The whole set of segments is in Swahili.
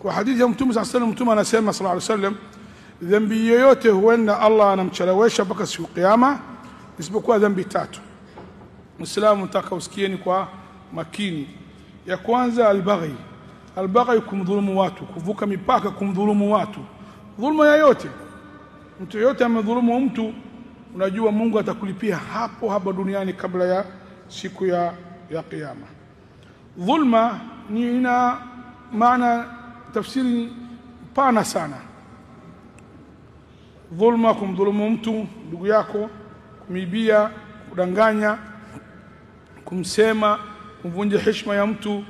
Kwa hadithi ya Mtume sallallahu alayhi wasallam, anasema sallallahu alayhi wasallam, dhambi yoyote huenda Allah anamchelewesha mpaka siku ya kiyama isipokuwa dhambi tatu. Muislamu nataka usikieni kwa makini. Ya kwanza albaghi. Albaghi kumdhulumu watu, kuvuka mipaka, kumdhulumu watu. Dhulma yoyote. Mtu yote amedhulumu mtu, unajua Mungu atakulipia hapo hapa duniani kabla ya siku ya kiyama. Dhulma ni ina maana tafsiri pana sana. Dhulma kumdhulumu mtu, ndugu yako, kumibia, kudanganya, kumsema, kumvunja heshima ya mtu,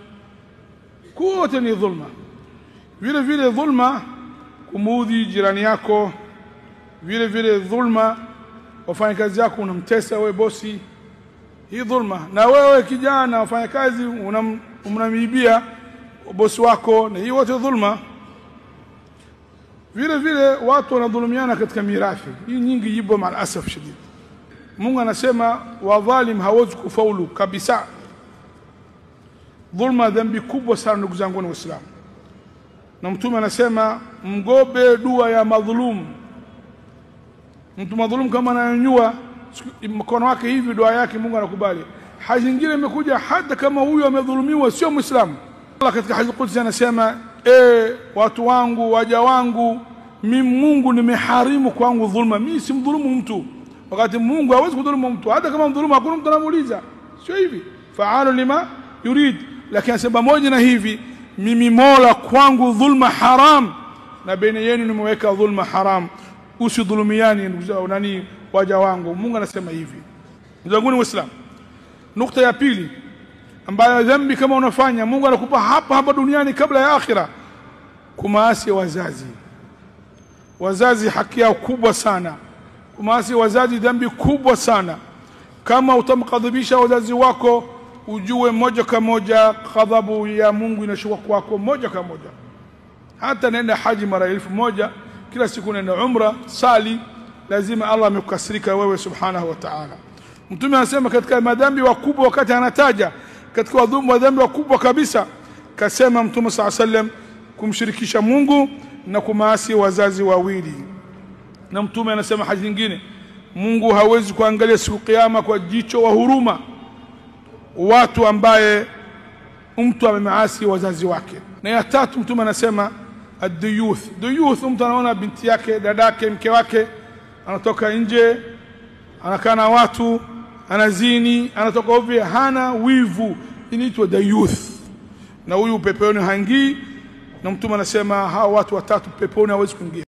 kote ni dhulma. Vile vile dhulma kumuudhi jirani yako, vile vile dhulma wafanyakazi yako unamtesa wewe bosi, hii dhulma. Na wewe kijana wafanyakazi unamibia bosi wako, na hii wote dhulma. Vile vile watu wanadhulumiana katika mirathi, hii nyingi jibu ma'al asaf shadid. Mungu anasema wadhalim hawezi kufaulu kabisa. Dhulma dhambi kubwa sana ndugu zangu wa Uislamu. Na Mtume anasema mgobe dua ya madhulum. Mtu madhulum kama ananyanyua mkono wake hivi, dua yake Mungu anakubali. Hadithi nyingine imekuja hata kama huyu amedhulumiwa sio Muislamu. Allah katika hadithi Qudsi anasema, watu wangu, waja wangu, mimi Mungu nimeharimu kwangu dhulma, mimi simdhulumu mtu. Wakati Mungu hawezi kudhulumu mtu, hata kama mdhulumu hakuna mtu anamuuliza. Sio hivi. Fa'alu lima yurid. Lakini sababu moja na hivi, mimi Mola kwangu dhulma haram, na baina yenu nimeweka dhulma haram, usidhulumiani nani waja wangu. Mungu anasema hivi. Ndugu zangu Waislamu, nukta ya pili ambayo dhambi kama unafanya Mungu anakupa hapa duniani kabla ya akhira, kumaasi wazazi. Wazazi haki yao kubwa sana. Kumaasi wazazi dhambi kubwa sana. Kama utamkadhibisha wazazi wako, ujue moja kwa moja ghadhabu ya Mungu inashuka kwako moja kwa moja. Hata nenda haji mara 1000, kila siku nenda umra, sali, lazima Allah amekukasirika wewe subhanahu wa ta'ala. Mtume anasema katika madhambi wakubwa, wakati anataja katika madhambi wakubwa kabisa, kasema Mtume sallallahu alayhi wasallam kumshirikisha Mungu na kumaasi wazazi wawili. Na Mtume anasema hadithi nyingine, Mungu hawezi kuangalia siku kiyama kwa jicho wa huruma watu ambaye mtu amemaasi wazazi wake. Na ya tatu Mtume anasema ad-duyuth. Duyuth, mtu anaona binti yake, dadake, mke wake anatoka nje, anakaa na watu, anazini, anatoka ovyo, hana wivu, inaitwa dayuth. Na huyu peponi haingii. Na Mtume anasema hawa watu watatu peponi hawezi kuingia.